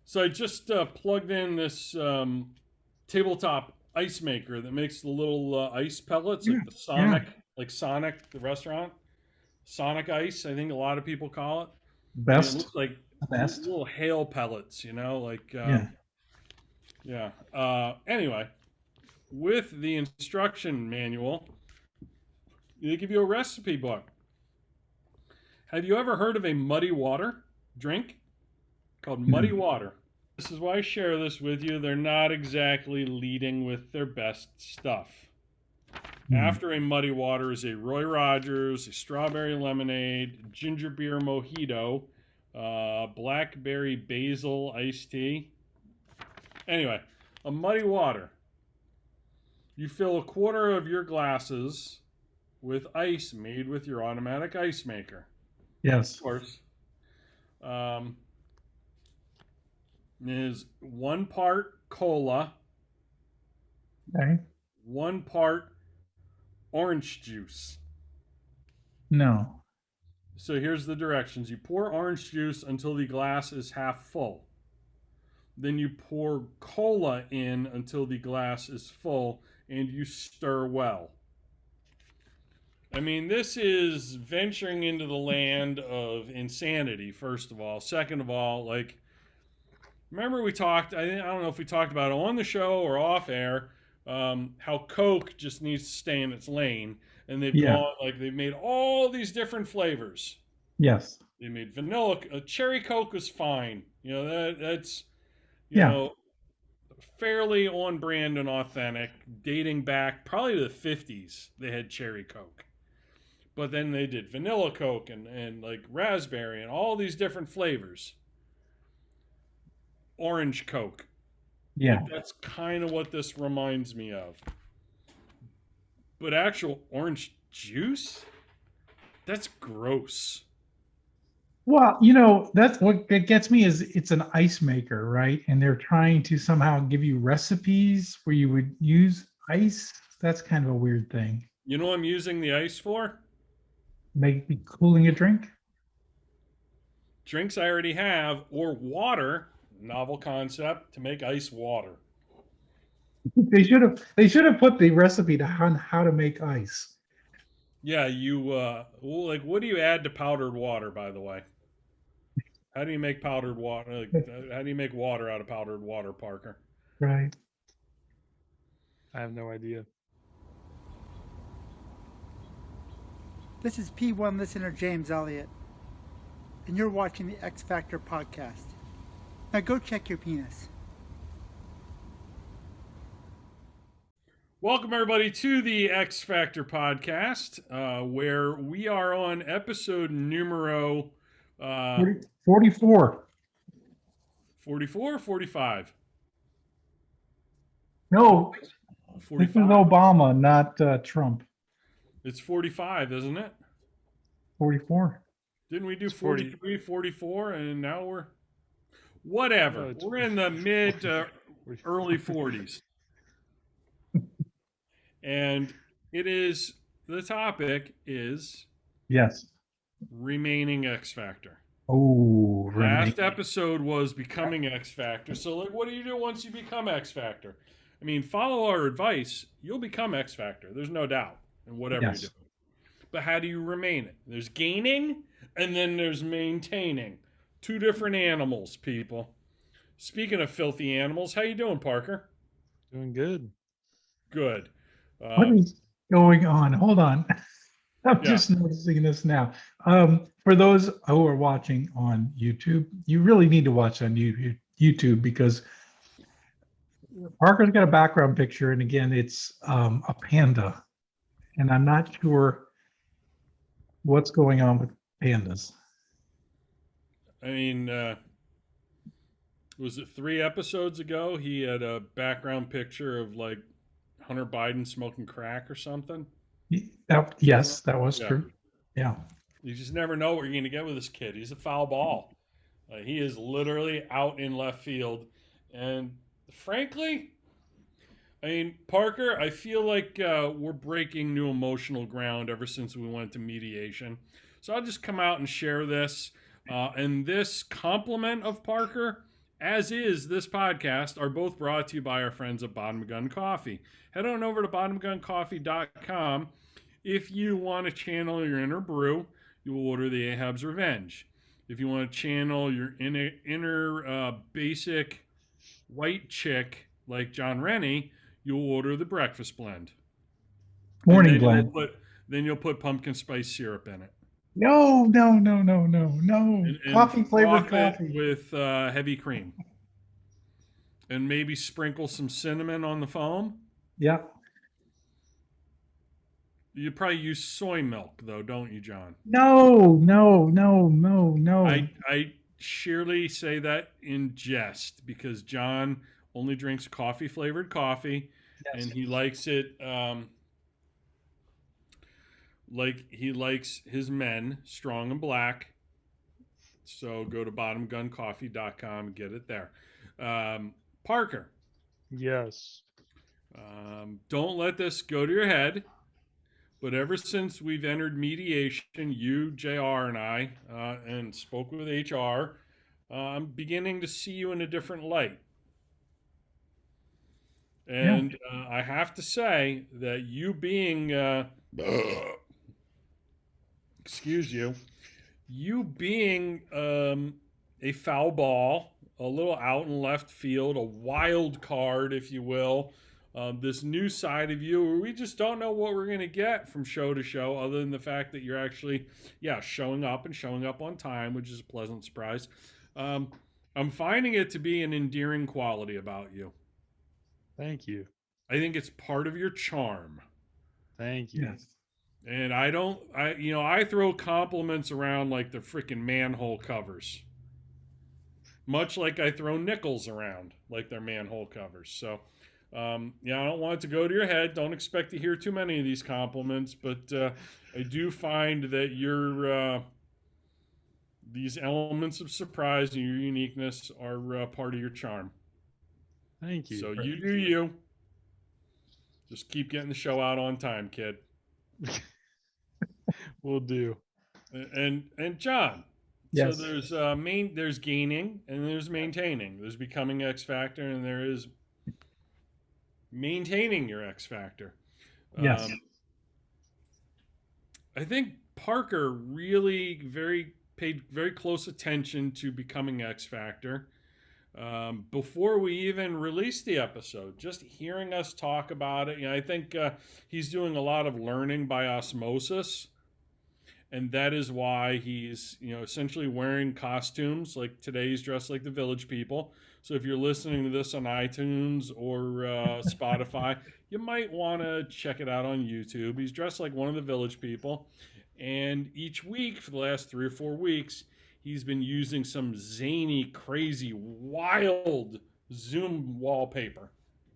So I just plugged in this tabletop ice maker that makes the little ice pellets, Yeah, like the yeah, Sonic, the restaurant, Sonic Ice. I think a lot of people call it. I mean, it best, looks like the best. little hail pellets, like Yeah. yeah. Anyway, with the instruction manual, they give you a recipe book. Have you ever heard of a muddy water drink called Muddy Hmm. Water? This is why I share this with you. They're not exactly leading with their best stuff. Hmm. After a Muddy Water is a Roy Rogers, a strawberry lemonade, ginger beer mojito, blackberry basil iced tea. Anyway, a Muddy Water. You fill a quarter of your glasses with ice made with your automatic ice maker. Of Yes. course, um, is one part cola, Okay. one part orange juice. No. So here's the directions. You pour orange juice until the glass is half full. Then you pour cola in until the glass is full and you stir well. I mean, this is venturing into the land of insanity, first of all. Second of all, like, remember we talked, I don't know if we talked about it on the show or off air, how Coke just needs to stay in its lane. And Yeah. they've made all these different flavors. Yes. They made vanilla, cherry Coke is fine. That's, you Yeah. know, fairly on brand and authentic, dating back probably to the 50s. They had cherry Coke. But then they did vanilla Coke and like raspberry and all these different flavors. Orange Coke. Yeah. Like that's kind of what this reminds me of. But actual orange juice? That's gross. Well, that's what gets me is it's an ice maker, right? And they're trying to somehow give you recipes where you would use ice. That's kind of a weird thing. You know what I'm using the ice for? Maybe cooling a drink. Drinks I already have, or water, novel concept, to make ice water. They should have put the recipe to on how to make ice. Yeah, well, like, what do you add to powdered water, by the way? How do you make powdered water? Like, how do you make water out of powdered water, Parker? Right. I have no idea. This is P1 listener James Elliott, and you're watching the X Factor podcast. Now go check your penis. Welcome, everybody, to the X Factor podcast, where we are on episode numero 44. 44 or 45? No, this is 45? Obama, not Trump. It's 45, isn't it? 44. Didn't we do It's 40. 43, 44, and now we're... Whatever. No, it's We're in the mid to 40. early 40s. And the topic is Yes. remaining X Factor. Oh, Last episode was becoming X Factor. So, like, what do you do once you become X Factor? I mean, follow our advice. You'll become X Factor. There's no doubt in whatever Yes. you do. But how do you remain it? There's gaining and then there's maintaining. Two different animals, people. Speaking of filthy animals, how you doing, Parker? Doing good. Good. What is going on? Hold on. I'm Yeah. just noticing this now. For those who are watching on YouTube, you really need to watch on YouTube because Parker's got a background picture, and again, it's a panda, and I'm not sure what's going on with pandas. I mean, was it 3 episodes ago? He had a background picture of like Hunter Biden smoking crack or something. Yes, that was Yeah. true. Yeah. You just never know what you're going to get with this kid. He's a foul ball. He is literally out in left field. And frankly, I mean, Parker, I feel like we're breaking new emotional ground ever since we went to mediation. So I'll just come out and share this. And this compliment of Parker as is this podcast, are both brought to you by our friends at Bottom Gun Coffee. Head on over to bottomguncoffee.com. If you want to channel your inner brew, you will order the Ahab's Revenge. If you want to channel your inner basic white chick like Jon Rennie, you'll order the breakfast blend. Morning blend. Then you'll put pumpkin spice syrup in it. No. And Coffee flavored froth coffee. it with heavy cream. And maybe sprinkle some cinnamon on the foam. Yeah. You probably use soy milk, though, don't you, John? No. I sheerly say that in jest because John only drinks coffee-flavored coffee, Yes. and he likes it like he likes his men strong and black. So go to bottomguncoffee.com and get it there. Parker, Yes. don't let this go to your head. But ever since we've entered mediation, you, JR, and I, and spoke with HR, I'm beginning to see you in a different light. And I have to say that you being, excuse you being a foul ball, a little out in left field, a wild card, if you will, this new side of you where we just don't know what we're going to get from show to show other than the fact that you're actually, showing up and showing up on time, which is a pleasant surprise. I'm finding it to be an endearing quality about you. Thank you. I think it's part of your charm. Thank you. Yes. And I throw compliments around like the freaking manhole covers. Much like I throw nickels around like they're manhole covers. So, I don't want it to go to your head. Don't expect to hear too many of these compliments, but I do find that these elements of surprise and your uniqueness are part of your charm. Thank you. So you do you. Just keep getting the show out on time, kid. Will do. And John. Yes. So there's gaining and there's maintaining. There's becoming X Factor and there is maintaining your X Factor. Yes. I think Parker really paid very close attention to becoming X Factor before we even released the episode. Just hearing us talk about it, I think he's doing a lot of learning by osmosis, and that is why he's essentially wearing costumes. Like today, he's dressed like the Village People. So if you're listening to this on iTunes or Spotify, you might want to check it out on YouTube. He's dressed like one of the Village People. And each week for the last 3 or 4 weeks, he's been using some zany, crazy, wild Zoom wallpaper.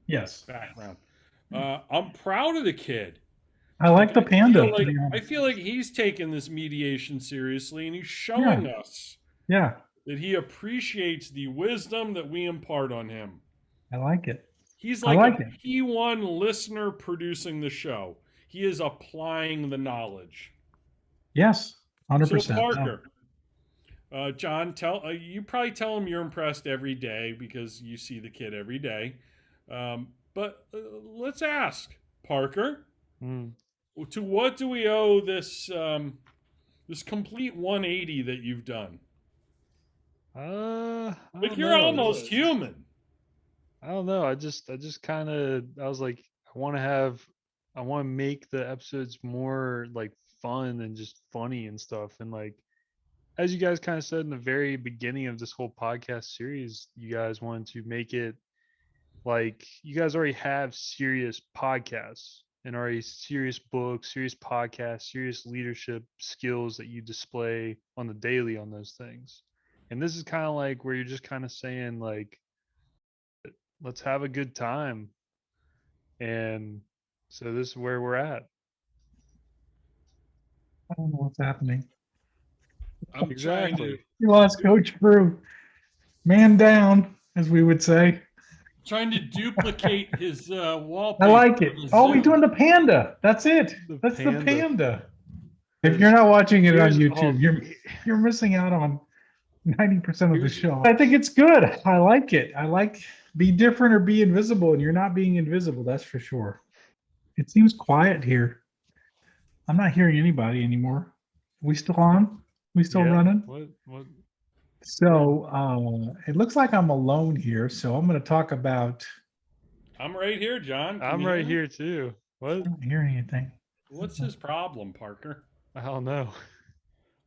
Yes. Background. I'm proud of the kid. I like the panda. I feel like he's taking this mediation seriously, and he's showing us that he appreciates the wisdom that we impart on him. I like it. He's like a P1 listener producing the show. He is applying the knowledge. Yes, 100%. So Parker, John, you probably tell him you're impressed every day because you see the kid every day. But let's ask Parker, to what do we owe this this complete 180 that you've done? You're almost human. I don't know. I just kind of, I was like, I want to make the episodes more like fun and just funny and stuff. And like, as you guys kind of said in the very beginning of this whole podcast series, you guys wanted to make it like you guys already have serious podcasts and already serious books, serious podcasts, serious leadership skills that you display on the daily on those things. And this is kind of like where you're just kind of saying like, let's have a good time. And so this is where we're at. I don't know what's happening. Exactly. You lost Coach Brew. Man down, as we would say. Trying to duplicate his wallpaper. I like it. Oh, we're doing the panda. That's it. That's the panda. If you're not watching it on YouTube, you're missing out on 90% of the show. I think it's good. I like it. I like be different or be invisible, and you're not being invisible, that's for sure. It seems quiet here. I'm not hearing anybody anymore. We still on? We still Yeah. running? What? So it looks like I'm alone here. So I'm going to talk about. I'm right here, John. Can I'm you right hear me? here too. I What? don't hear anything. What's his problem, Parker? I don't know.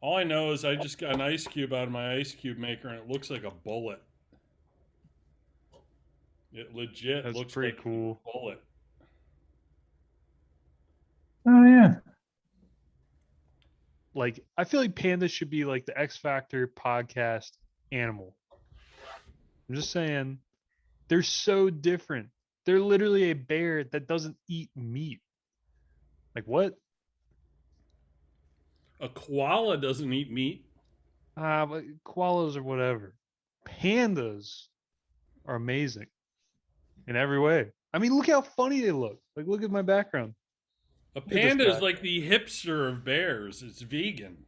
All I know is I just got an ice cube out of my ice cube maker, and it looks like a bullet. It legit That's looks pretty like cool. a bullet. Oh yeah. Like, I feel like pandas should be like the X Factor podcast animal. I'm just saying, they're so different. They're literally a bear that doesn't eat meat. Like, what? A koala doesn't eat meat. But koalas or whatever. Pandas are amazing in every way. I mean, look how funny they look. Like, look at my background. A Look at this panda is guy. like the hipster of bears. It's vegan.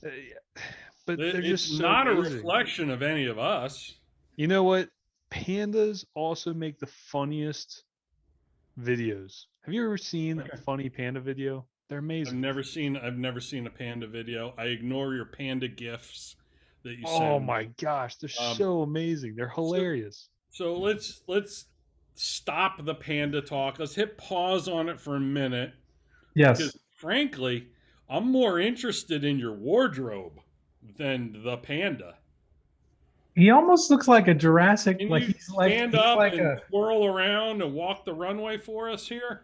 Yeah. But they're It's just so not amazing. a reflection of any of us. You know what? Pandas also make the funniest videos. Have you ever seen a funny panda video? They're amazing. I've never seen a panda video. I ignore your panda gifs that you send. Oh my gosh, they're so amazing. They're hilarious. So let's stop the panda talk. Let's hit pause on it for a minute. Yes. Because frankly, I'm more interested in your wardrobe than the panda. He almost looks like a Jurassic. Can Like you he's like stand he's up like and a. twirl around and walk the runway for us here?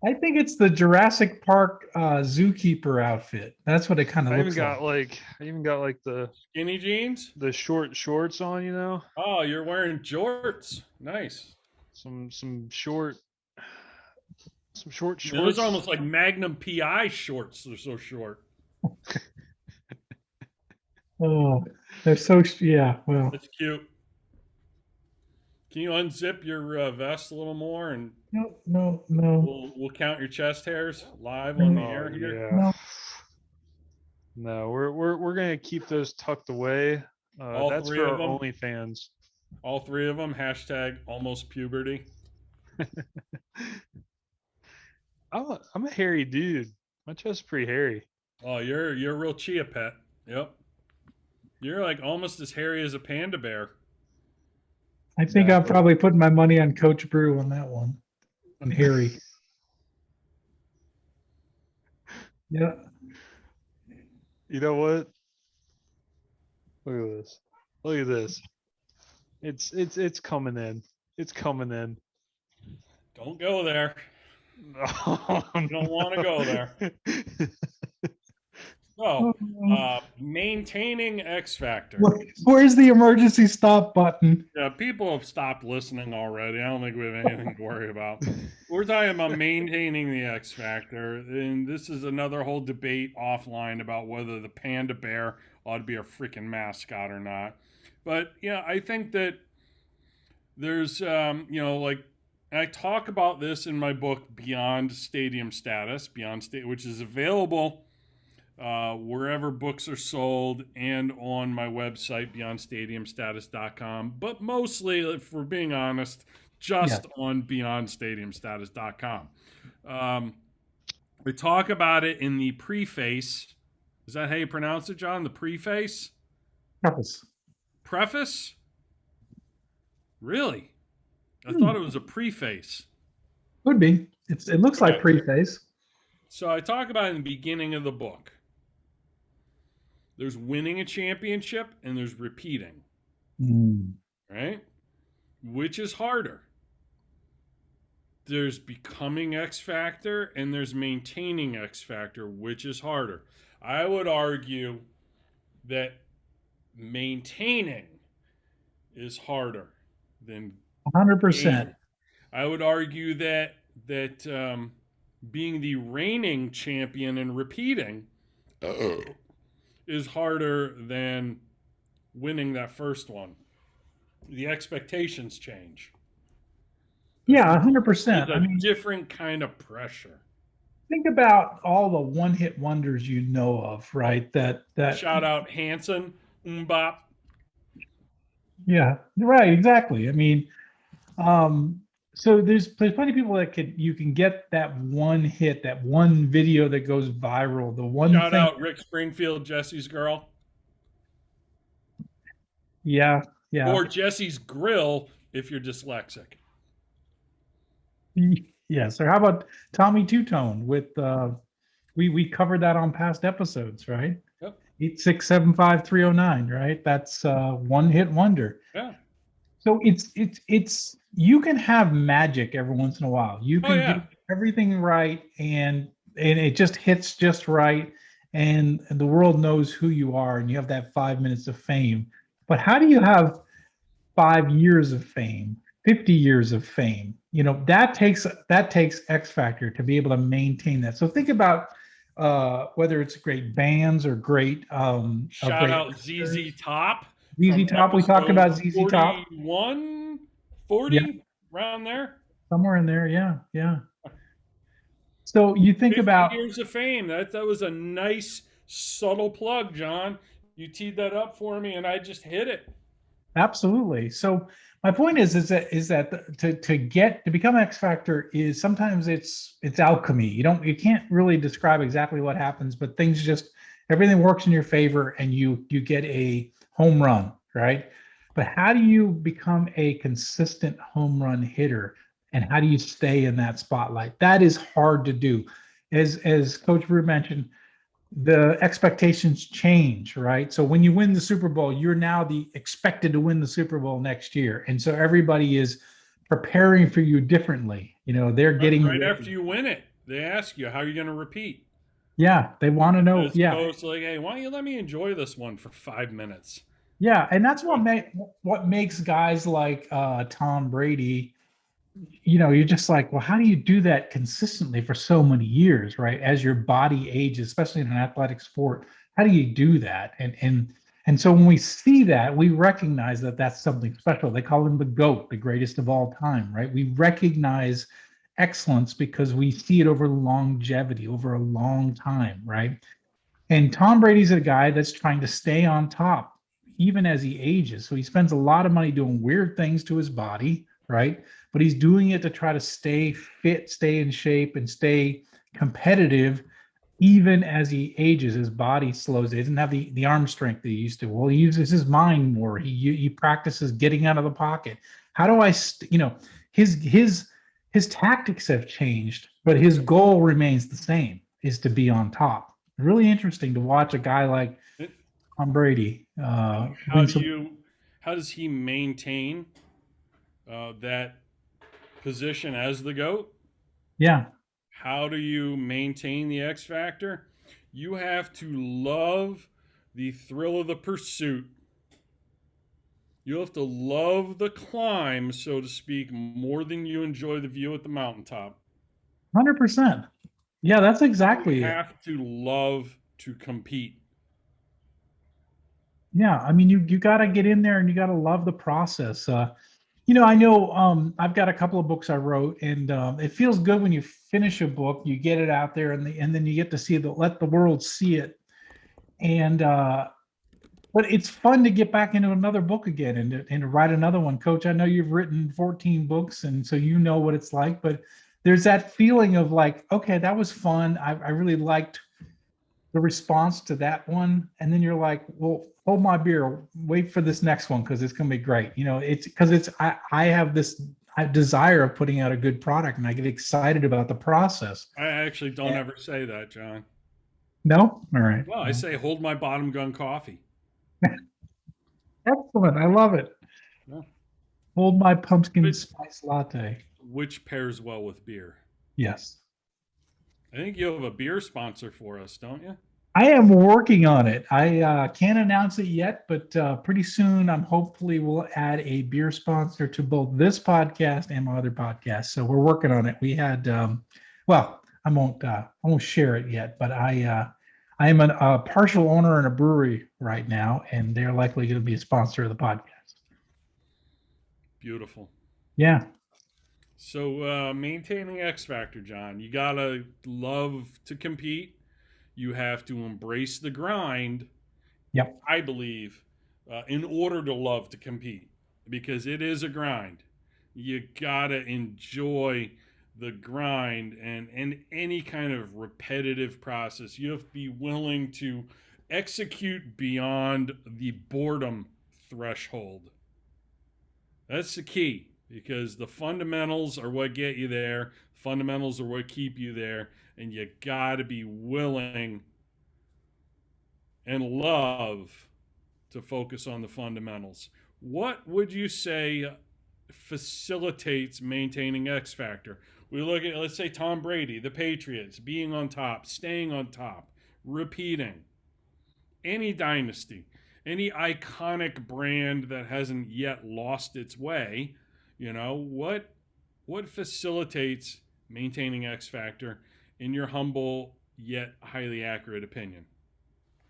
I think it's the Jurassic Park zookeeper outfit. That's what it kind of I even looks got like. the Skinny jeans? short shorts on, you know? Oh, you're wearing jorts. Nice. Some short shorts. Those are almost like Magnum PI shorts. They're so short. Oh, they're so yeah. Well, That's cute. Can you unzip your vest a little more, and no. we'll count your chest hairs live on the air here? Yeah. No. No, we're gonna keep those tucked away. All That's three for of our them? OnlyFans. All three of them. Hashtag almost puberty. I'm a hairy dude. My chest's pretty hairy. Oh, you're a real chia pet. Yep. You're like almost as hairy as a panda bear. I think I'm probably putting my money on Coach Brew on that one. On Harry. Yeah. You know what? Look at this. Look at this. It's coming in. It's coming in. Don't go there. Oh, You don't want to go there. So, maintaining X Factor. Where's the emergency stop button? Yeah, people have stopped listening already. I don't think we have anything to worry about. We're talking about maintaining the X Factor, and this is another whole debate offline about whether the panda bear ought to be a freaking mascot or not. But yeah, I think that there's, like I talk about this in my book Beyond Stadium Status, which is available wherever books are sold and on my website beyondstadiumstatus.com, but mostly, if we're being honest, just on beyondstadiumstatus.com. We talk about it in the preface. Is that how you pronounce it, John? The preface? Preface? Really? I thought it was a preface. Could be. It looks like preface. So I talk about it in the beginning of the book. There's winning a championship and there's repeating. Right? Which is harder? There's becoming X Factor and there's maintaining X Factor. Which is harder? I would argue that maintaining is harder than 100%. I would argue that being the reigning champion and repeating is harder than winning that first one. The expectations change. Yeah, 100%. It's a different kind of pressure. think about all the one-hit wonders you know of, right? That Shout out Hanson, Mbop. yeah, right, exactly. I mean, um, so there's plenty of people that you can get that one hit, that one video that goes viral, the one Shout thing. out Rick Springfield, Jesse's Girl. Yeah, yeah. Or Jesse's Grill if you're dyslexic. Yes. Or how about Tommy Two Tone with we covered that on past episodes, right? Yep. 8675309, right? That's one hit wonder. Yeah. So it's you can have magic every once in a while. You Oh, can yeah. do everything right and it just hits just right and the world knows who you are and you have that 5 minutes of fame. But how do you have 5 years of fame, 50 years of fame? You know, that takes X factor to be able to maintain that. So think about whether it's great bands or great Shout out ZZ Top ZZ from Top. We talked episode about ZZ Top. 41, Yeah, 40, around there. somewhere in there. Yeah, yeah. So you think 50 about years of fame. That was a nice, subtle plug, John. You teed that up for me, and I just hit it. absolutely. So my point is that to become X Factor is sometimes it's alchemy. You can't really describe exactly what happens, but things just everything works in your favor and you get a home run, right? But how do you become a consistent home run hitter? And how do you stay in that spotlight? That is hard to do. As Coach Brew mentioned, the expectations change, right? So when you win the Super Bowl, you're now the expected to win the Super Bowl next year. And so everybody is preparing for you differently. You know, they're getting Right ready. after you win it, they ask you, how are you going to repeat? Yeah, they want to know. As Yeah. opposed to like, hey, why don't you let me enjoy this one for 5 minutes? Yeah, and that's what makes guys like Tom Brady, you know, you're just like, well, how do you do that consistently for so many years, right? As your body ages, especially in an athletic sport, how do you do that? And so when we see that, we recognize that that's something special. They call him the GOAT, the greatest of all time, right? We recognize excellence because we see it over longevity, over a long time, right? And Tom Brady's a guy that's trying to stay on top even as he ages. So he spends a lot of money doing weird things to his body, right? But he's doing it to try to stay fit, stay in shape, and stay competitive even as he ages. His body slows. He doesn't have the arm strength that he used to. Well, he uses his mind more. He practices getting out of the pocket. How do I, you know, his tactics have changed, but his goal remains the same: is to be on top. Really interesting to watch a guy like Tom Brady. How does he maintain that position as the GOAT? Yeah, How do you maintain the X factor? You have to love the thrill of the pursuit. You have to love the climb, so to speak, more than you enjoy the view at the mountaintop. 100%. Yeah, that's exactly You it. have to love to compete. Yeah, I mean, you got to get in there and you got to love the process. You know, I know I've got a couple of books I wrote, and it feels good when you finish a book, you get it out there, and then you get to see let the world see it. And but it's fun to get back into another book again and to write another one. Coach, I know you've written 14 books, and so you know what it's like. But there's that feeling of like, okay, that was fun. I really liked the response to that one, and then you're like, well, hold my beer, wait for this next one because it's going to be great. You know, it's because I have this desire of putting out a good product and I get excited about the process. I actually don't ever say that, John. No, all right. Well, I say hold my bottom gun coffee. Excellent, I love it. Yeah. Hold my pumpkin spice latte. Which pairs well with beer. Yes, I think you have a beer sponsor for us, don't you? I am working on it. I can't announce it yet, but pretty soon I'm hopefully will add a beer sponsor to both this podcast and my other podcast. So we're working on it. We had, well, I won't share it yet, but I am a partial owner in a brewery right now, and they're likely going to be a sponsor of the podcast. Beautiful. Yeah. So maintaining X Factor, John, you gotta love to compete. You have to embrace the grind, Yep. I believe, in order to love to compete, because it is a grind. You gotta enjoy the grind and any kind of repetitive process. You have to be willing to execute beyond the boredom threshold. That's the key because the fundamentals are what get you there. Fundamentals are what keep you there, and you got to be willing and love to focus on the fundamentals. What would you say facilitates maintaining X Factor? We look at, let's say, Tom Brady, the Patriots, being on top, staying on top, repeating. Any dynasty, any iconic brand that hasn't yet lost its way, what facilitates maintaining X Factor in your humble yet highly accurate opinion?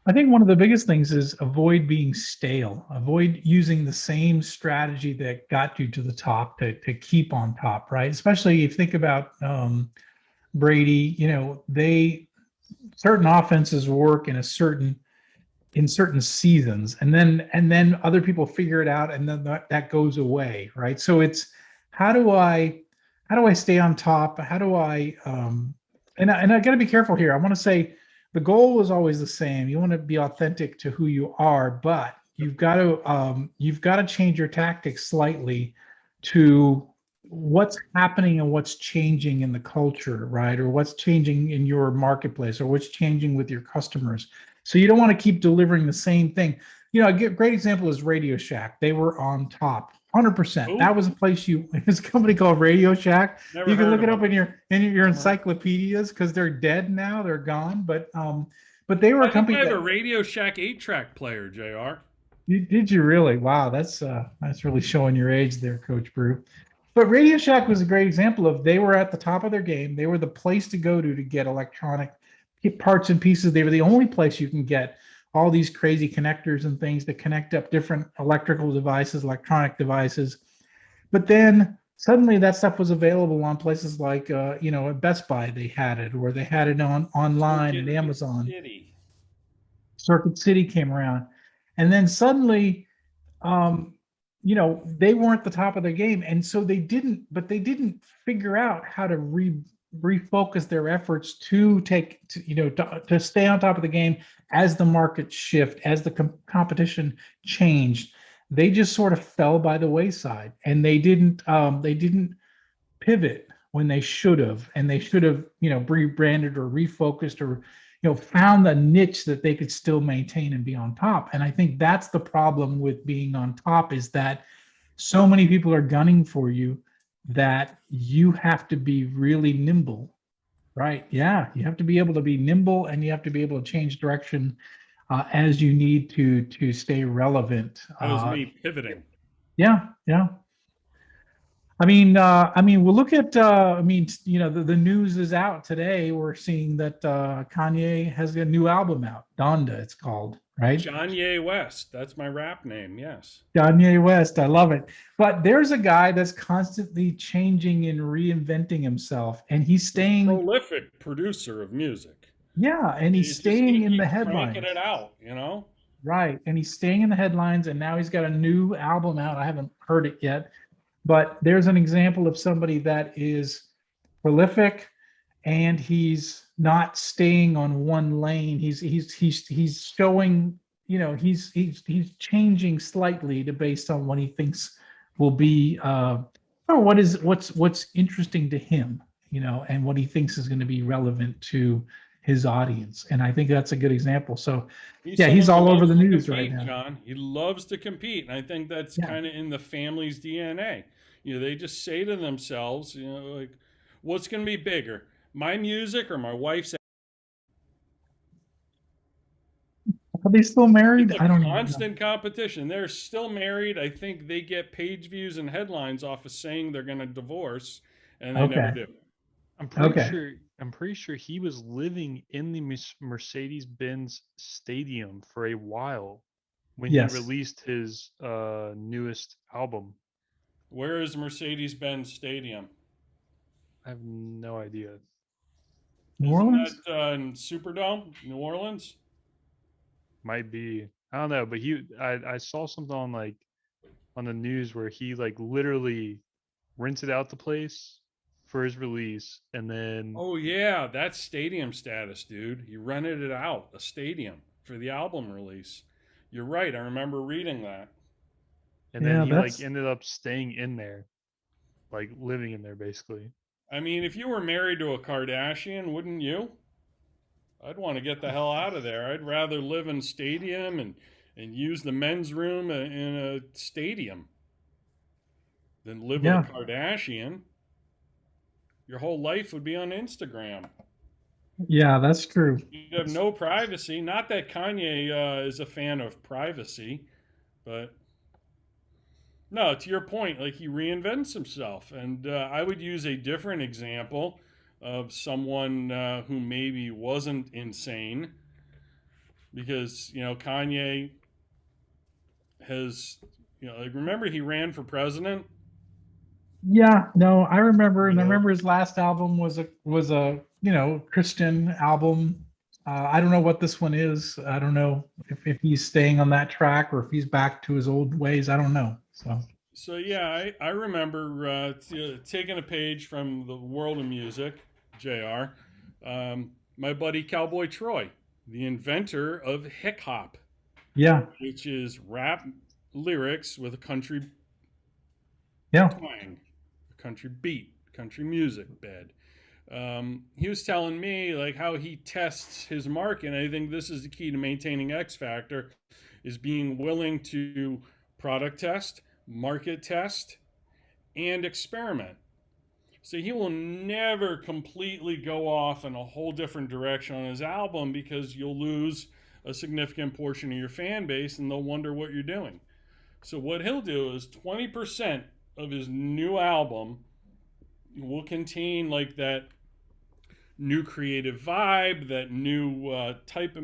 I think one of the biggest things is avoid being stale. Avoid using the same strategy that got you to the top to keep on top, right? Especially if you think about Brady, they certain offenses work in certain seasons, and then other people figure it out, and then that goes away, right? So it's how do I stay on top? How do I and I got to be careful here. I want to say the goal is always the same. You want to be authentic to who you are, but you've got to change your tactics slightly to what's happening and what's changing in the culture, right? Or what's changing in your marketplace, or what's changing with your customers. So you don't want to keep delivering the same thing. A great example is Radio Shack. They were on top, 100%. Who? That was a place it's a company called Radio Shack. Never You can heard look of it up them. in your encyclopedias because they're dead now. They're gone. But they were a I think company I have that a Radio Shack 8-track player, JR. did you really? Wow, that's really showing your age there, Coach Brew. But Radio Shack was a great example of they were at the top of their game. They were the place to go to get electronic parts and pieces. They were the only place you can get all these crazy connectors and things that connect up different electrical devices, electronic devices. But then suddenly that stuff was available on places like at Best Buy they had it, or they had it online at Circuit Amazon. City. Circuit City came around, and then suddenly they weren't the top of their game, and so they didn't figure out how to refocus their efforts to stay on top of the game as the market shift, as the competition changed. They just sort of fell by the wayside, and they didn't pivot when they should have, and they should have rebranded or refocused, or found the niche that they could still maintain and be on top. And I think that's the problem with being on top, is that so many people are gunning for you that you have to be really nimble, right? Yeah, you have to be able to be nimble, and you have to be able to change direction as you need to stay relevant. That was me pivoting. Yeah, yeah. We'll look at. The news is out today. We're seeing that Kanye has a new album out. Donda, it's called, right? Kanye West. That's my rap name. Yes. Kanye West. I love it. But there's a guy that's constantly changing and reinventing himself, and he's staying. Prolific producer of music. Yeah, and he's staying in the headlines. Cranking it out, Right, and he's staying in the headlines, and now he's got a new album out. I haven't heard it yet. But there's an example of somebody that is prolific, and he's not staying on one lane. He's showing, he's changing slightly based on what he thinks will be or what's interesting to him, and what he thinks is going to be relevant to his audience. And I think that's a good example. So he's all over the news right now. John, he loves to compete, and I think that's kind of in the family's DNA. They just say to themselves, like, what's going to be bigger, my music or my wife's? Are they still married? It's I don't know. Constant competition. They're still married. I think they get page views and headlines off of saying they're going to divorce, and they never do. I'm pretty sure he was living in the Mercedes-Benz Stadium for a while when he released his newest album. Where is Mercedes-Benz Stadium? I have no idea. New Isn't Orleans? that in Superdome, New Orleans? Might be. I don't know, but I saw something on like on the news where he like literally rented out the place for his release, and then Oh yeah, that's stadium status, dude. He rented it out, a stadium, for the album release. You're right. I remember reading that. Yeah, he like that's ended up staying in there, like living in there basically. I mean, if you were married to a Kardashian, wouldn't you? I'd want to get the hell out of there. I'd rather live in a stadium and use the men's room in a stadium than live with a yeah, Kardashian. Your whole life would be on Instagram. yeah, that's true. You'd have no privacy. Not that Kanye is a fan of privacy, but no, to your point, like he reinvents himself. And I would use a different example of someone who maybe wasn't insane because, Kanye has, like remember he ran for president? Yeah, no, I remember, You and I know, remember his last album was a Christian album. I don't know what this one is. I don't know if he's staying on that track or if he's back to his old ways. I don't know. So So yeah, I remember taking a page from the world of music, Jr. My buddy Cowboy Troy, the inventor of hip hop, yeah, which is rap lyrics with a country yeah, twang, a country beat, country music bed. He was telling me like how he tests his market, and I think this is the key to maintaining X Factor, is being willing to product test, market test, and experiment. So he will never completely go off in a whole different direction on his album because you'll lose a significant portion of your fan base and they'll wonder what you're doing. So what he'll do is 20% of his new album will contain like that new creative vibe, that new type of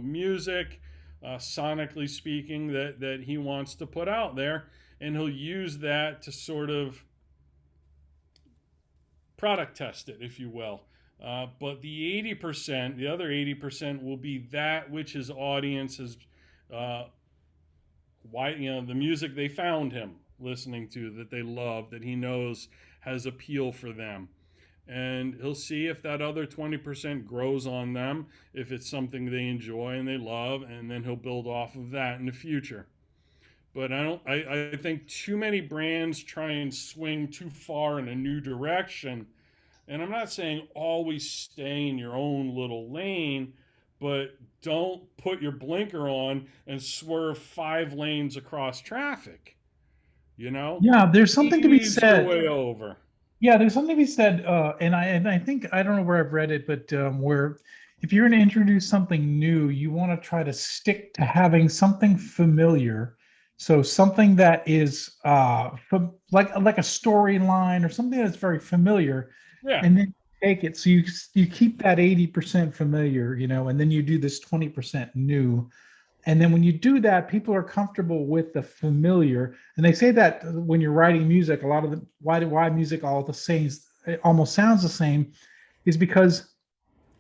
music, sonically speaking, that he wants to put out there, and he'll use that to sort of product test it, if you will. But the 80%, the other 80% will be that which his audience has, why the music they found him listening to, that they love, that he knows has appeal for them. And he'll see if that other 20% grows on them, if it's something they enjoy and they love, and then he'll build off of that in the future. But I think too many brands try and swing too far in a new direction. And I'm not saying always stay in your own little lane, but don't put your blinker on and swerve 5 lanes across traffic. yeah. There's something to be Ease your said. way over. Yeah, there's something to be said, and I think I don't know where I've read it, but where if you're going to introduce something new, you want to try to stick to having something familiar. So something that is like a storyline or something that's very familiar, Yeah. and then take it. So you keep that 80% familiar, and then you do this 20% new. And then when you do that, people are comfortable with the familiar. And they say that when you're writing music, a lot of the why music all the same, it almost sounds the same, is because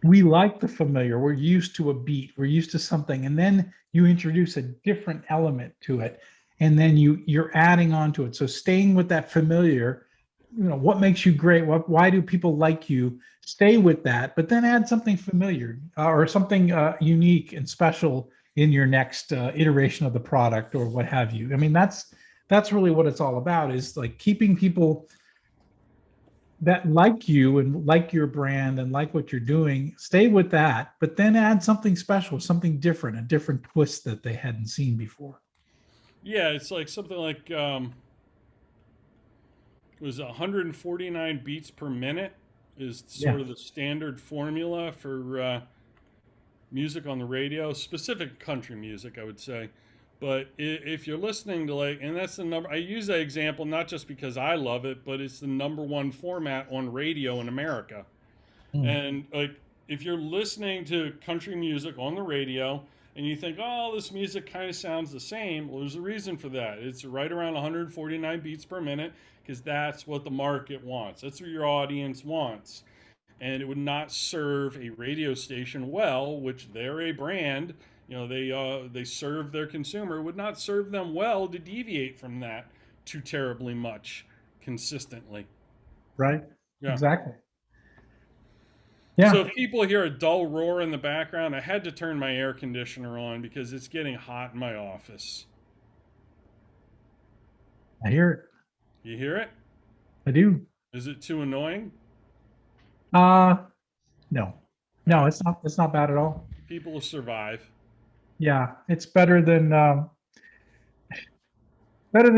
we like the familiar. We're used to a beat, we're used to something, and then you introduce a different element to it, and then you're adding on to it. So staying with that familiar, what makes you great? Why do people like you? Stay with that, but then add something familiar or something unique and special in your next iteration of the product or what have you. I mean, that's really what it's all about, is like keeping people that like you and like your brand and like what you're doing, stay with that, but then add something special, something different, a different twist that they hadn't seen before. Yeah, it's like something like it was 149 beats per minute is Yeah. sort of the standard formula for music on the radio, specific country music, I would say. But if you're listening to and that's the number, I use that example not just because I love it, but it's the number one format on radio in America. Mm. And like, if you're listening to country music on the radio, and you think, oh, this music kind of sounds the same. Well, there's a reason for that. It's right around 149 beats per minute because that's what the market wants. That's what your audience wants. And it would not serve a radio station well, which they're a brand. They serve their consumer. It would not serve them well to deviate from that too terribly much consistently. Right. Yeah. Exactly. Yeah. So if people hear a dull roar in the background, I had to turn my air conditioner on because it's getting hot in my office. I hear it. You hear it? I do. Is it too annoying? No. No, it's not. It's not bad at all. People will survive. Yeah, it's better than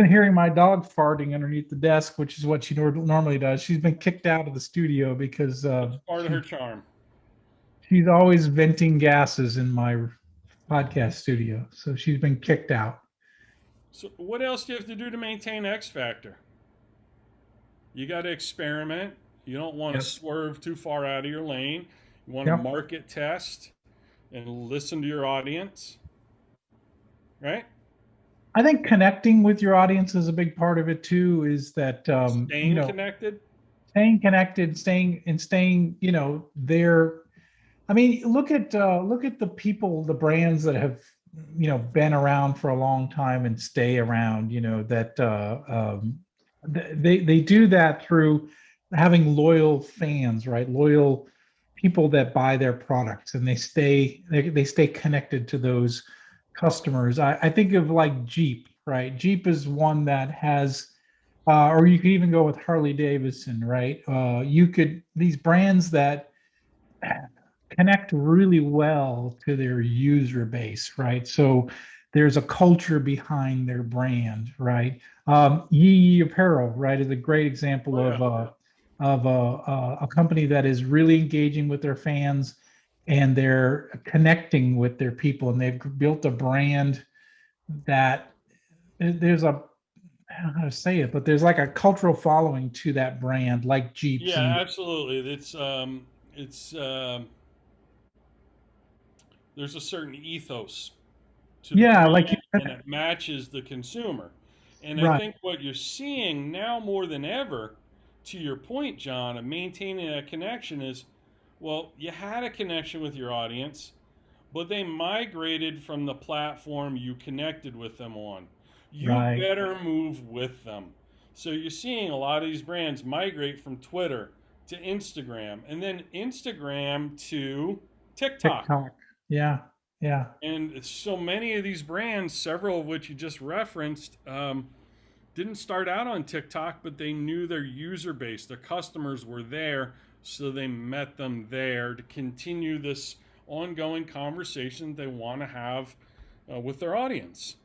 hearing my dog farting underneath the desk, which is what she normally does. She's been kicked out of the studio because That's part of her charm. she's always venting gases in my podcast studio, so she's been kicked out. So what else do you have to do to maintain X Factor? You got to experiment. You don't want to swerve too far out of your lane. You want to market test and listen to your audience, right? I think connecting with your audience is a big part of it too. Is that staying connected, staying, there. I mean, look at the people, the brands that have, been around for a long time and stay around. They do that through having loyal fans, right? Loyal people that buy their products, and they stay connected to those customers. I think of like Jeep, right? Jeep is one that has, or you could even go with Harley Davidson, right? These brands that connect really well to their user base, right? So there's a culture behind their brand, right? Yee Apparel, right, is a great example of a company that is really engaging with their fans, and they're connecting with their people, and they've built a brand that there's a, I don't know how to say it, but there's like a cultural following to that brand, like Jeeps. Yeah, absolutely. There's a certain ethos to the brand, and it matches the consumer. And I think what you're seeing now more than ever, to your point, John, of maintaining that connection is, well, you had a connection with your audience, but they migrated from the platform you connected with them on. You better move with them. So you're seeing a lot of these brands migrate from Twitter to Instagram, and then Instagram to TikTok. Yeah. And so many of these brands, several of which you just referenced, didn't start out on TikTok, but they knew their user base, their customers were there, so they met them there to continue this ongoing conversation they want to have with their audience.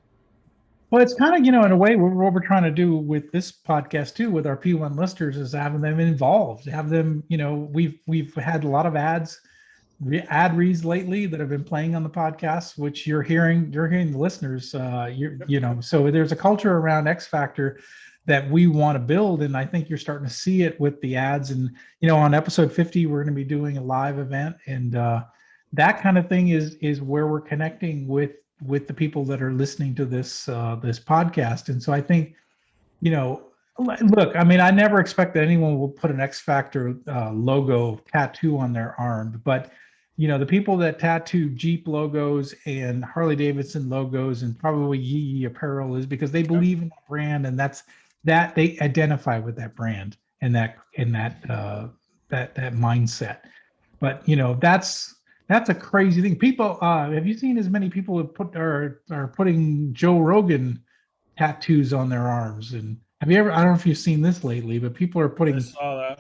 Well, it's kind of, in a way, what we're trying to do with this podcast too, with our P1 listers, is having them involved, have them, we've had a lot of ad reads lately that have been playing on the podcast, which you're hearing the listeners, so there's a culture around X Factor that we want to build. And I think you're starting to see it with the ads. And, on episode 50, we're going to be doing a live event, and that kind of thing is where we're connecting with the people that are listening to this podcast. And so I think, look, I mean, I never expect that anyone will put an X Factor logo tattoo on their arm, but the people that tattoo Jeep logos and Harley Davidson logos and probably Yee Apparel is because they believe in that brand, and that they identify with that brand and that mindset. But that's a crazy thing. People, have you seen as many people who are putting Joe Rogan tattoos on their arms? And have you ever? I don't know if you've seen this lately, but people are putting Joe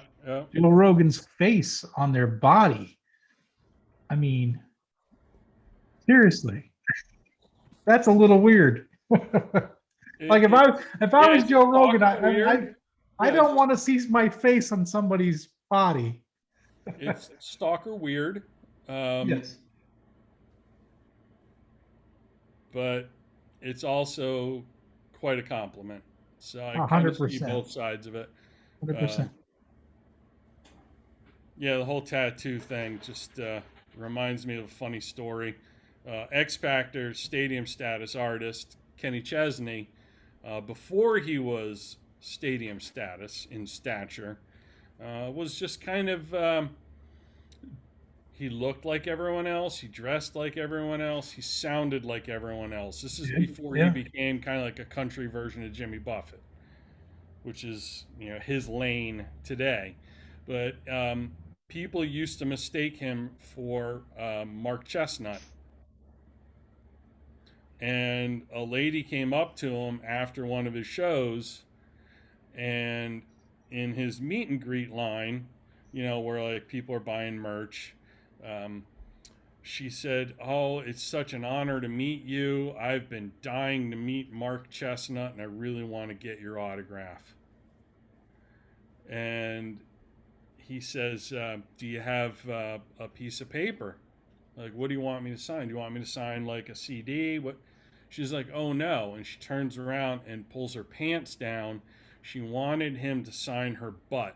Rogan's face on their body. I mean, seriously, that's a little weird. Like if I was Joe Rogan, I don't want to see my face on somebody's body. It's stalker weird. Yes. But it's also quite a compliment. So I kind of see both sides of it. 100%. Yeah, the whole tattoo thing just reminds me of a funny story. X Factor stadium status artist Kenny Chesney, before he was stadium status in stature, was just kind of. He looked like everyone else. He dressed like everyone else. He sounded like everyone else. This is before he Yeah. became kind of like a country version of Jimmy Buffett, which is his lane today. But people used to mistake him for Mark Chestnut. And a lady came up to him after one of his shows, and in his meet and greet line, where like people are buying merch, um, she said, "Oh, it's such an honor to meet you. I've been dying to meet Mark Chestnut, and I really want to get your autograph." And he says, "Do you have a piece of paper? Like, what do you want me to sign? Do you want me to sign like a CD? What?" She's like, "Oh no." And she turns around and pulls her pants down. She wanted him to sign her butt.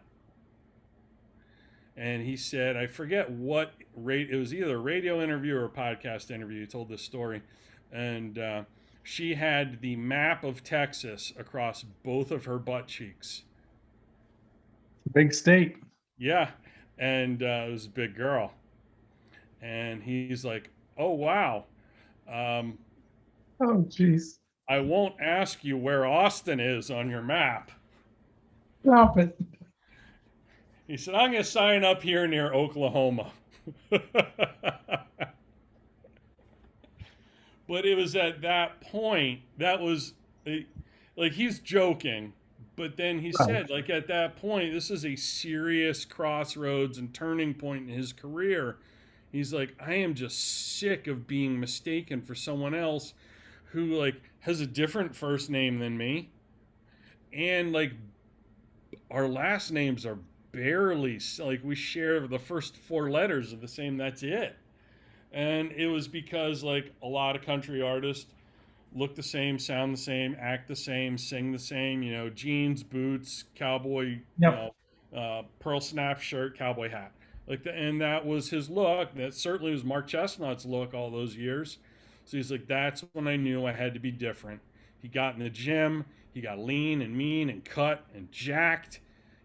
And he said, I forget what it was, either a radio interview or a podcast interview. He told this story. And she had the map of Texas across both of her butt cheeks. Big state. Yeah. And it was a big girl. And he's like, "Oh, wow. Um, Oh, jeez. I won't ask you where Austin is on your map." Stop it. He said, "I'm going to sign up here near Oklahoma." But it was at that point, that was like he's joking, but then he Right. said, like, at that point, this is a serious crossroads and turning point in his career. He's like, I am just sick of being mistaken for someone else who like has a different first name than me, and like our last names are barely like we share the first four letters of the same. That's it. And it was because like a lot of country artists look the same, sound the same, act the same, sing the same. Jeans, boots, cowboy, Yep. pearl snap shirt, cowboy hat. And that was his look. That certainly was Mark Chestnut's look all those years. So he's like, that's when I knew I had to be different. He got in the gym. He got lean and mean and cut and jacked.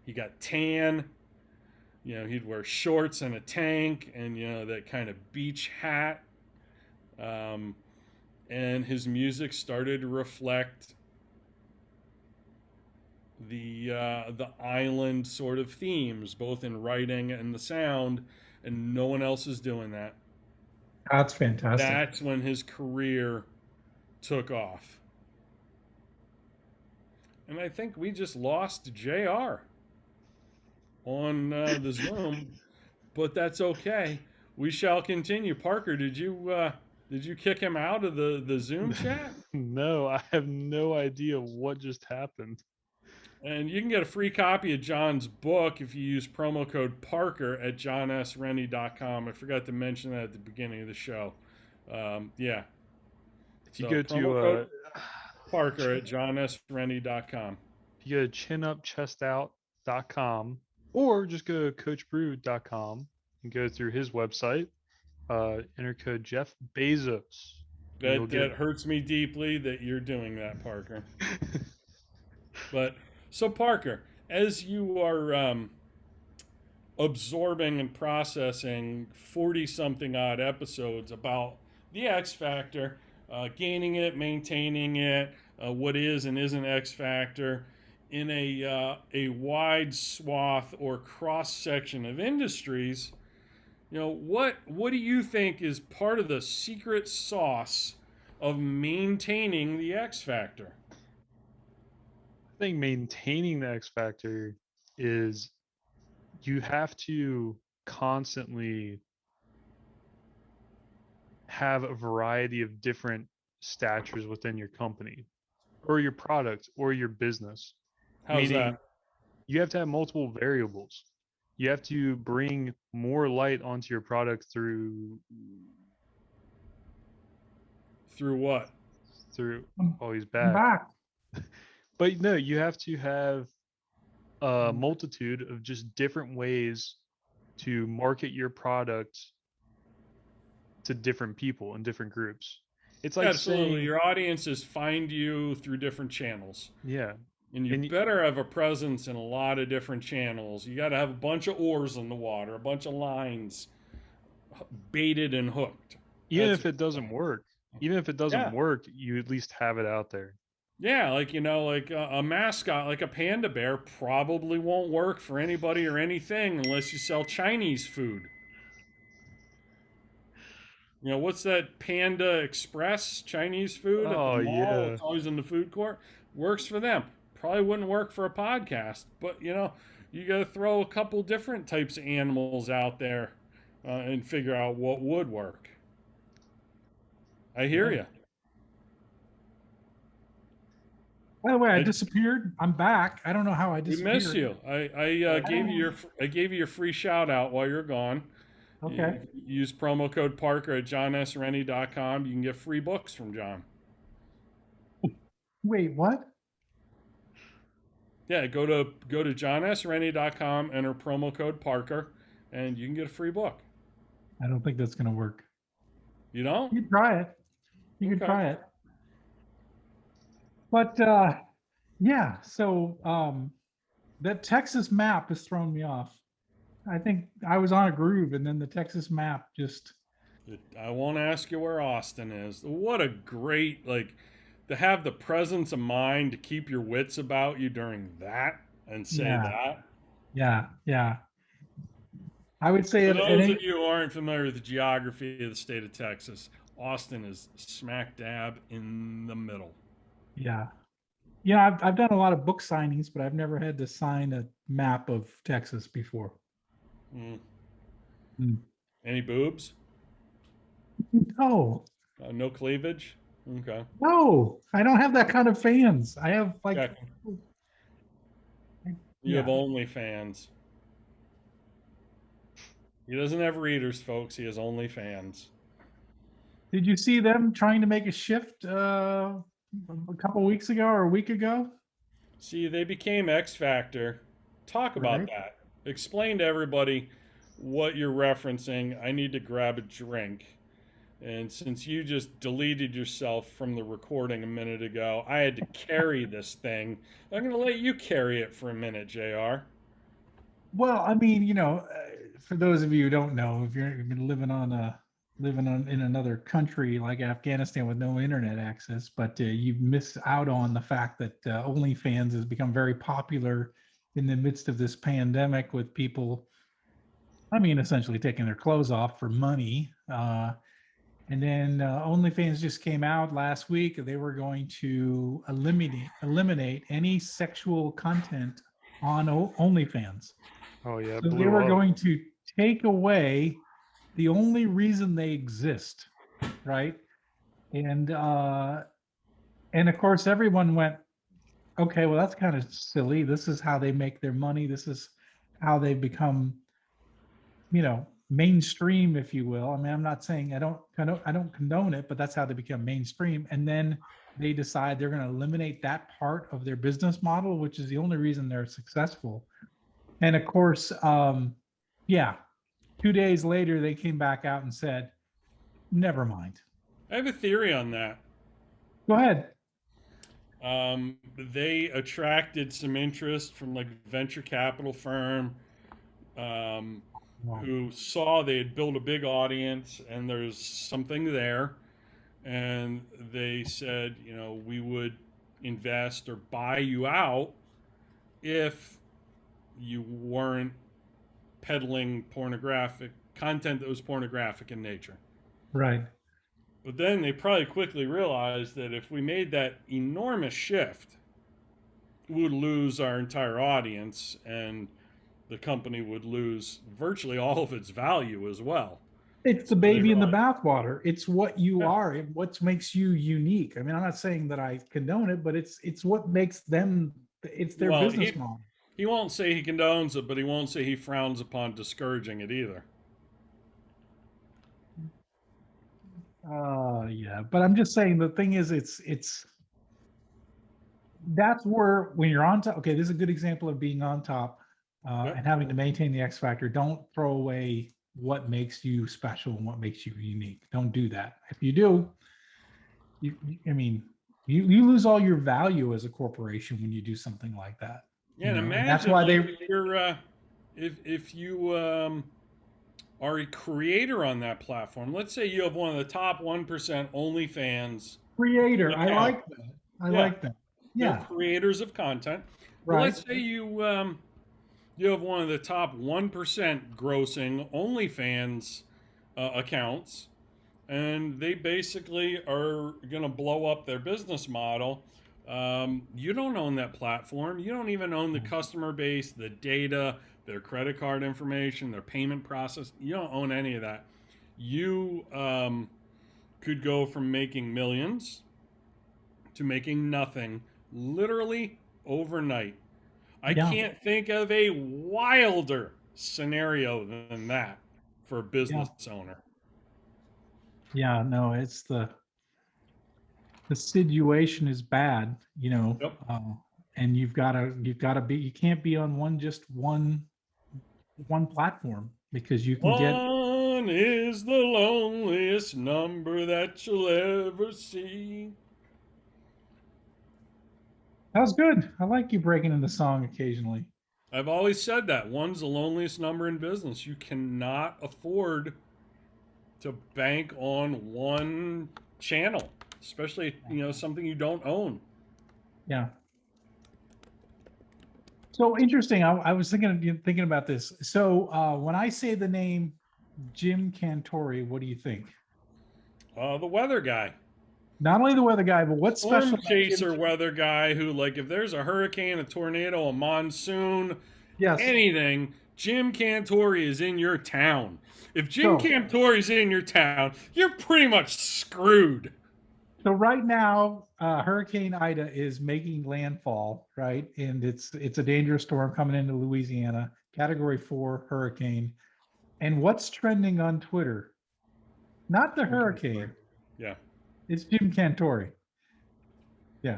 He got tan. He'd wear shorts and a tank and, that kind of beach hat. And his music started to reflect the island sort of themes, both in writing and the sound, and no one else is doing that. That's fantastic. That's when his career took off. And I think we just lost JR on the Zoom, but that's okay. We shall continue. Parker, did you kick him out of the Zoom chat? No, I have no idea what just happened. And you can get a free copy of John's book if you use promo code Parker at jonsrennie.com. I forgot to mention that at the beginning of the show. Yeah. If you So go promo to code Parker at jonsrennie.com. if you go to chinupchestout.com or just go to coachbrew.com and go through his website, enter code Jeff Bezos. That hurts me deeply that you're doing that, Parker. But so Parker, as you are absorbing and processing 40-something odd episodes about the X Factor, gaining it, maintaining it, what is and isn't X Factor, in a wide swath or cross section of industries, what do you think is part of the secret sauce of maintaining the X Factor? I think maintaining the X Factor is you have to constantly have a variety of different statures within your company or your product or your business. How's Meaning that? you have to have multiple variables. You have to bring more light onto your product through What? oh, he's I'm back. back. But no, you have to have a multitude of just different ways to market your product to different people in different groups. It's like Absolutely. saying, Your audiences find you through different channels. yeah, And you and better have a presence in a lot of different channels. You got to have a bunch of oars in the water, a bunch of lines baited and hooked. even That's if it doesn't work, even if it doesn't yeah. work, you at least have it out there. Yeah, like like a mascot, like a panda bear, probably won't work for anybody or anything unless you sell Chinese food. What's that Panda Express Chinese food at the Oh mall? yeah. It's always in the food court. Works for them. Probably wouldn't work for a podcast, but you got to throw a couple different types of animals out there and figure out what would work. I hear you. By the way, I I, disappeared. I'm back. I don't know how I we miss disappeared. you. I gave you your free shout out while you're gone. Okay. Use promo code Parker at JonSRennie.com. You can get free books from John. Wait, what? Yeah, go to JonSRennie.com, enter promo code Parker, and you can get a free book. I don't think that's going to work. You don't? You can try it. You can Okay. try it. But yeah, so that Texas map has thrown me off. I think I was on a groove, and then the Texas map just. I won't ask you where Austin is. What a great, to have the presence of mind to keep your wits about you during that and say that. Yeah. I would say For it. those of you who aren't familiar with the geography of the state of Texas, Austin is smack dab in the middle. Yeah. Yeah, I've done a lot of book signings, but I've never had to sign a map of Texas before. Any boobs? No. No cleavage? Okay. No, I don't have that kind of fans. I have You have OnlyFans. He doesn't have readers, folks. He has OnlyFans. Did you see them trying to make a shift a couple weeks ago or a week ago? See, they became X Factor. Talk about that. Explain to everybody what you're referencing. I need to grab a drink. And since you just deleted yourself from the recording a minute ago, I had to carry this thing. I'm going to let you carry it for a minute, JR. Well, I mean, for those of you who don't know, if you're living in another country like Afghanistan with no internet access, but you miss out on the fact that OnlyFans has become very popular in the midst of this pandemic with people, essentially taking their clothes off for money. And then OnlyFans just came out last week. They were going to eliminate any sexual content on OnlyFans. Oh yeah. So they were going to take away the only reason they exist, right? And of course everyone went, okay, well that's kind of silly. This is how they make their money. This is how they become, mainstream, if you will. I mean, I'm not saying I don't condone it, but that's how they become mainstream. And then they decide they're going to eliminate that part of their business model, which is the only reason they're successful. And of course, 2 days later, they came back out and said, never mind. I have a theory on that. Go ahead. They attracted some interest from venture capital firm who saw they had built a big audience and there's something there. And they said, we would invest or buy you out if you weren't peddling pornographic content that was pornographic in nature. Right. But then they probably quickly realized that if we made that enormous shift, we would lose our entire audience and the company would lose virtually all of its value as well. It's the baby in the bathwater. It's what you are and what makes you unique. I mean, I'm not saying that I condone it, but it's what makes them, it's their business model. He won't say he condones it, but he won't say he frowns upon discouraging it either. Yeah, but I'm just saying the thing is, it's that's where when you're on top. Okay, this is a good example of being on top and having to maintain the X factor. Don't throw away what makes you special and what makes you unique. Don't do that. If you do, I mean, you lose all your value as a corporation when you do something like that. Yeah, and And that's imagine why like, they. if you are a creator on that platform. Let's say you have one of the top 1% OnlyFans Creator. I account. like that. I Yeah, like that. they're Yeah. creators of content. But Right. let's say you have one of the top 1% grossing OnlyFans accounts, and they basically are going to blow up their business model. You don't own that platform. You don't even own the customer base, the data, their credit card information, their payment process. You don't own any of that. You could go from making millions to making nothing literally overnight. I Yeah. can't think of a wilder scenario than that for a Yeah. business owner. Yeah. No, it's the situation is bad, Yep. and you've got to be, you can't be on one platform because you can get. One is the loneliest number that you'll ever see. That was good. I like you breaking into song occasionally. I've always said that. One's the loneliest number in business. You cannot afford to bank on one channel, especially, something you don't own. Yeah. So interesting. I was thinking about this. So when I say the name Jim Cantori, what do you think? The weather guy. Not only the weather guy, but what's special Storm about Jim? chaser weather guy who, like, if there's a hurricane, a tornado, a monsoon, Yes. anything, Jim Cantori is in your town. If Jim Cantori is in your town, you're pretty much screwed. So right now, Hurricane Ida is making landfall, right? And it's a dangerous storm coming into Louisiana, Category 4 hurricane. And what's trending on Twitter? Not the hurricane. Yeah. It's Jim Cantori. Yeah.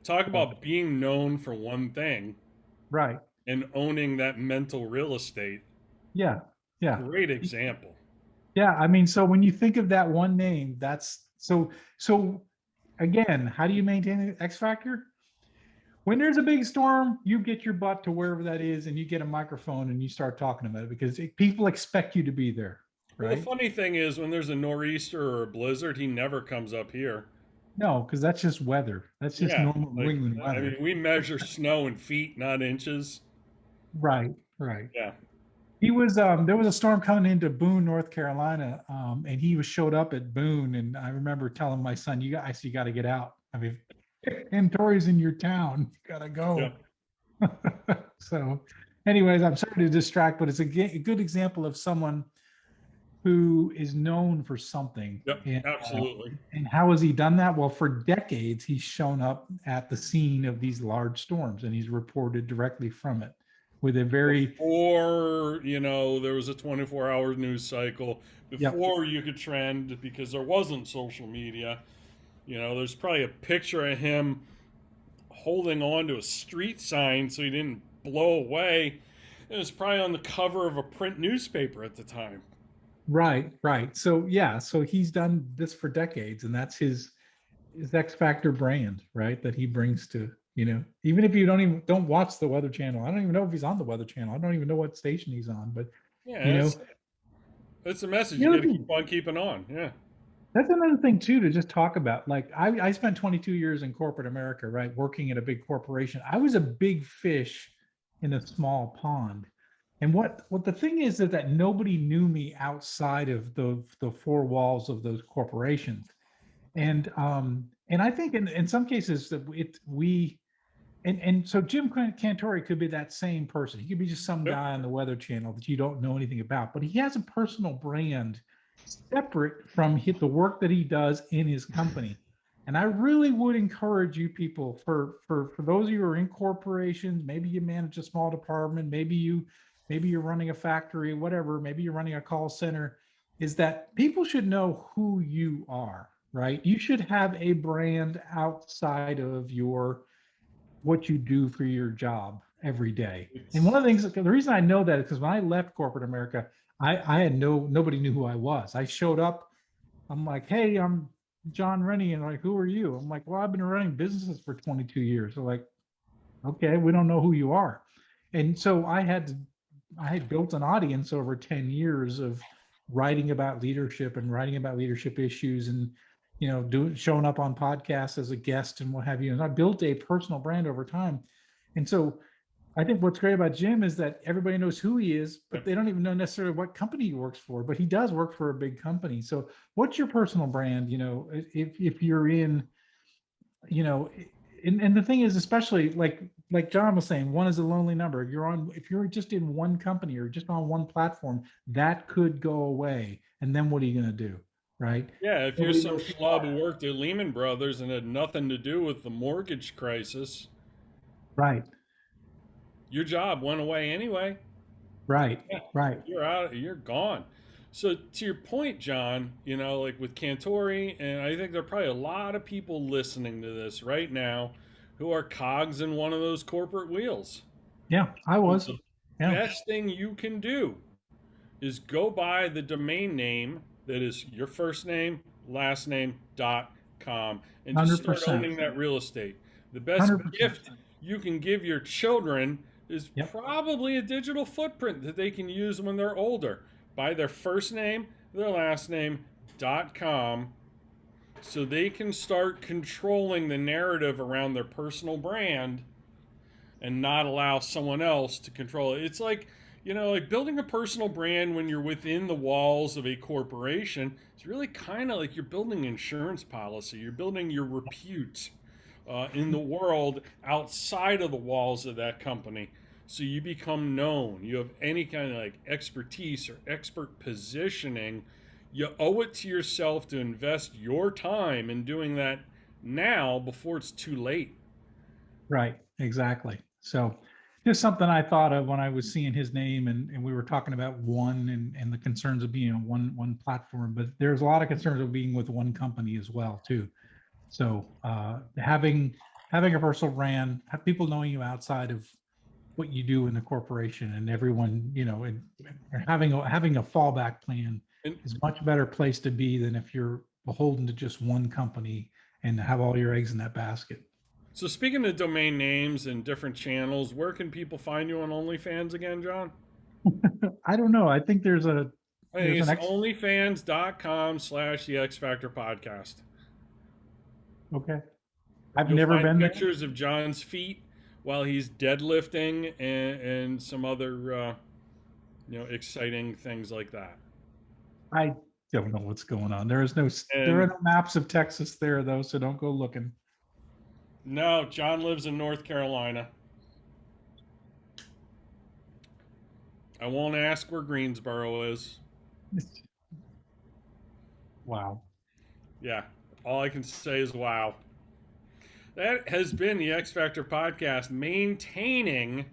Talk about being known for one thing. Right. And owning that mental real estate. Yeah. Yeah. Great example. Yeah. I mean, so when you think of that one name, that's so again, how do you maintain an X factor? When there's a big storm, you get your butt to wherever that is and you get a microphone and you start talking about it because people expect you to be there. Right. Well, the funny thing is, when there's a nor'easter or a blizzard, he never comes up here. No, because that's just weather. That's just normal New England weather. I mean, we measure snow in feet, not inches. Right, right. Yeah. He was there was a storm coming into Boone, North Carolina, and he showed up at Boone, and I remember telling my son, "You got to get out. I mean, and Tori's in your town, you got to go." Yeah. So, anyways, I'm sorry to distract, but it's a good example of someone who is known for something. Yep, and, absolutely. And how has he done that? Well, for decades, he's shown up at the scene of these large storms, and he's reported directly from it with a very... Before, there was a 24-hour news cycle, before you could trend, because there wasn't social media, there's probably a picture of him holding on to a street sign so he didn't blow away. It was probably on the cover of a print newspaper at the time. Right. So so he's done this for decades, and that's his X Factor brand, right? That he brings to, even if you don't watch the Weather Channel. I don't even know if he's on the Weather Channel. I don't even know what station he's on, but it's a message you got to keep on keeping on. Yeah. That's another thing too, to just talk about. Like I spent 22 years in corporate America, right? Working at a big corporation. I was a big fish in a small pond. And what the thing is that nobody knew me outside of the four walls of those corporations. And I think in some cases that so Jim Cantori could be that same person. He could be just some guy on the Weather Channel that you don't know anything about, but he has a personal brand separate from the work that he does in his company. And I really would encourage you people, for those of you who are in corporations, maybe you manage a small department, maybe you're running a factory, whatever, maybe you're running a call center, is that people should know who you are, right? You should have a brand outside of what you do for your job every day. And one of the things, the reason I know that is because when I left corporate America, I had nobody knew who I was. I showed up. I'm like, hey, I'm Jon Rennie. And like, who are you? I'm like, well, I've been running businesses for 22 years. They're like, okay, we don't know who you are. And so I had built an audience over 10 years of writing about leadership and writing about leadership issues and, showing up on podcasts as a guest and what have you. And I built a personal brand over time. And so I think what's great about Jim is that everybody knows who he is, but they don't even know necessarily what company he works for, but he does work for a big company. So what's your personal brand? If you're in, you know, and the thing is, especially like John was saying, one is a lonely number. If you're just in one company or just on one platform, that could go away. And then what are you going to do? Right. Yeah, if you're Nobody some knows who you schlub are. who worked at Lehman Brothers and had nothing to do with the mortgage crisis, Right. your job went away anyway. Right. Yeah, Right. you're out, you're gone. So to your point, John, like with Cantori, and I think there are probably a lot of people listening to this right now who are cogs in one of those corporate wheels. Yeah, I was. The Yeah. best thing you can do is go buy the domain name that is your first name, last name.com, and just start 100%. owning that real estate. The best 100%. gift you can give your children is Yep. probably a digital footprint that they can use when they're older. Buy their first name, their last name.com, so they can start controlling the narrative around their personal brand and not allow someone else to control it. It's like, like building a personal brand when you're within the walls of a corporation. It's really kind of like you're building an insurance policy. You're building your repute in the world outside of the walls of that company. So you become known. You have any kind of like expertise or expert positioning. You owe it to yourself to invest your time in doing that now before it's too late. Right. Exactly. So just something I thought of when I was seeing his name and we were talking about one and the concerns of being on one platform, but there's a lot of concerns of being with one company as well too. So having a personal brand, have people knowing you outside of what you do in the corporation and everyone, and having a fallback plan And is a much better place to be than if you're beholden to just one company and have all your eggs in that basket. so, speaking of domain names and different channels, where can people find you on OnlyFans again, John? I don't know. I think there's I think an it's X. onlyfans.com/the X Factor podcast. Okay. I've You'll never find been there. pictures of John's feet while he's deadlifting and some other, exciting things like that. I don't know what's going on. There are And no maps of Texas there though, so don't go looking. no, John lives in North Carolina. I won't ask where Greensboro is. Wow. Yeah, all I can say is wow. That has been the X Factor podcast, maintaining.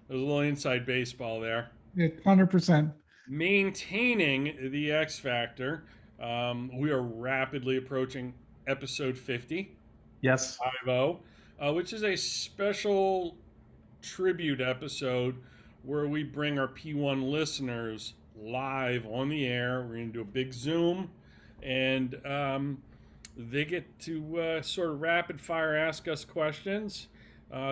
There's a little inside baseball there. 100%. Maintaining the X Factor. We are rapidly approaching episode 50, Yes. 50, which is a special tribute episode where we bring our P1 listeners live on the air. We're going to do a big Zoom, and they get to sort of rapid fire ask us questions,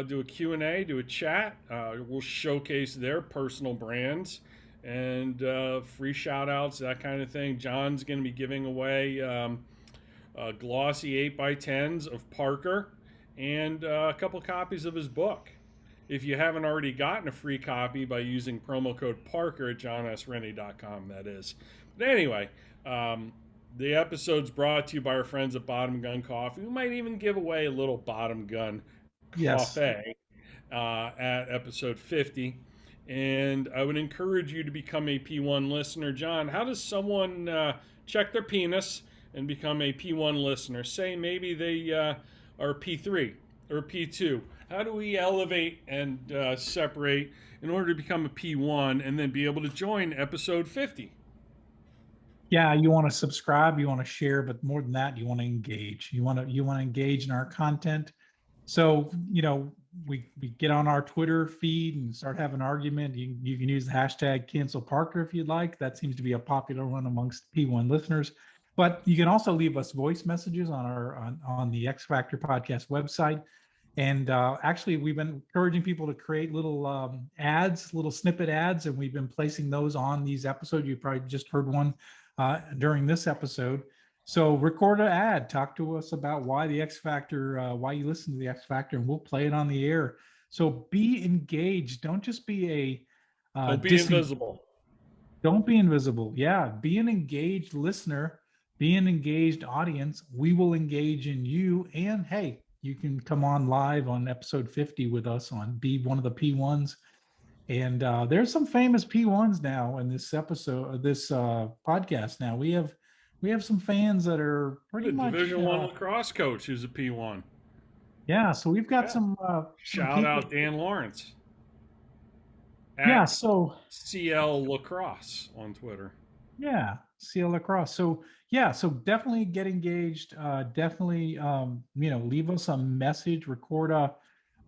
do a Q&A, do a chat. We'll showcase their personal brands and free shout outs, that kind of thing. John's going to be giving away glossy 8x10s of Parker and a couple copies of his book. If you haven't already gotten a free copy by using promo code Parker at jonsrennie.com, that is. But anyway, the episode's brought to you by our friends at Bottom Gun Coffee. We might even give away a little Bottom Gun Yes. coffee at episode 50. And I would encourage you to become a P1 listener. John, how does someone check their penis and become a P1 listener? Say maybe they are P3 or P2. How do we elevate and separate in order to become a P1 and then be able to join episode 50? Yeah, you want to subscribe, you want to share, but more than that, you want to engage. You want to engage in our content. So, we get on our Twitter feed and start having an argument. You can use the hashtag cancel Parker if you'd like. That seems to be a popular one amongst P1 listeners. But you can also leave us voice messages on on the X Factor podcast website. And actually, we've been encouraging people to create little ads, little snippet ads, and we've been placing those on these episodes. You probably just heard one during this episode. So record an ad, talk to us about why the X Factor, why you listen to the X Factor, and we'll play it on the air. So be engaged. Don't just be a Don't be invisible. Don't be invisible. Yeah, be an engaged listener, be an engaged audience. We will engage in you. And hey, you can come on live on episode 50 with us on Be One of the P1s. And there's some famous P1s now in this episode, this podcast. Now we have some fans that are pretty much Division One lacrosse coach who's a P1. Yeah, so we've got some. Shout out Dan Lawrence. Yeah, so CL Lacrosse on Twitter. Yeah, CL Lacrosse. So yeah, so definitely get engaged. Definitely, leave us a message. Record a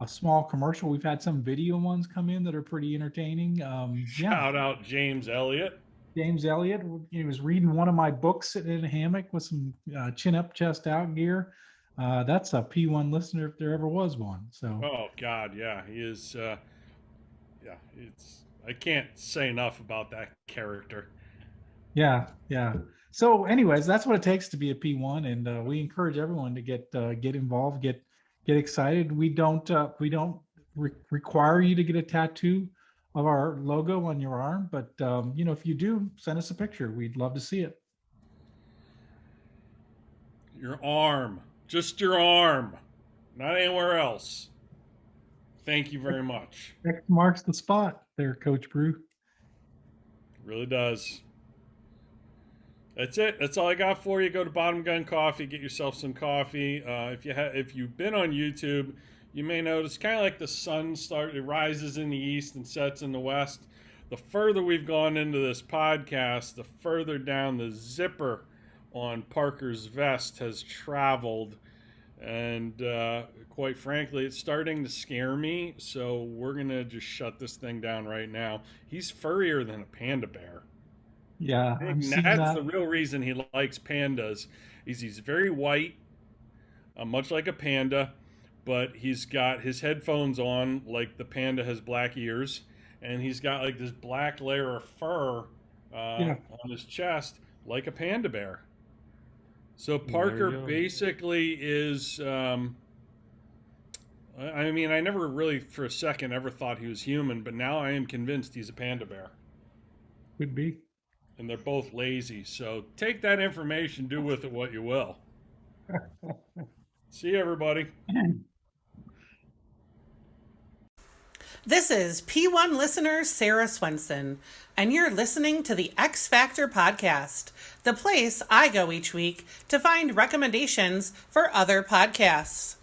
small commercial. We've had some video ones come in that are pretty entertaining. Shout out James Elliott. James Elliott, he was reading one of my books sitting in a hammock with some chin up, chest out gear. That's a P1 listener if there ever was one. So. Oh God, yeah, he is. I can't say enough about that character. Yeah. So, anyways, that's what it takes to be a P1, and we encourage everyone to get involved, get excited. We don't require you to get a tattoo of our logo on your arm, but if you do, send us a picture. We'd love to see it. Your arm, just your arm, not anywhere else. Thank you very much. X marks the spot there, Coach Brew. Really does. That's it. That's all I got for you. Go to Bottom Gun Coffee. Get yourself some coffee. If you've been on YouTube, you may notice kind of like the sun it rises in the east and sets in the west. The further we've gone into this podcast, the further down the zipper on Parker's vest has traveled. And quite frankly, it's starting to scare me. So we're going to just shut this thing down right now. He's furrier than a panda bear. Yeah, that's the real reason he likes pandas. He's very white, much like a panda, but he's got his headphones on like the panda has black ears, and he's got like this black layer of fur on his chest like a panda bear. So Parker basically is. I never really for a second ever thought he was human, but now I am convinced he's a panda bear. Could be. And they're both lazy. So take that information, do with it what you will. See you, everybody. This is P1 listener Sarah Swenson, and you're listening to the X Factor podcast, the place I go each week to find recommendations for other podcasts.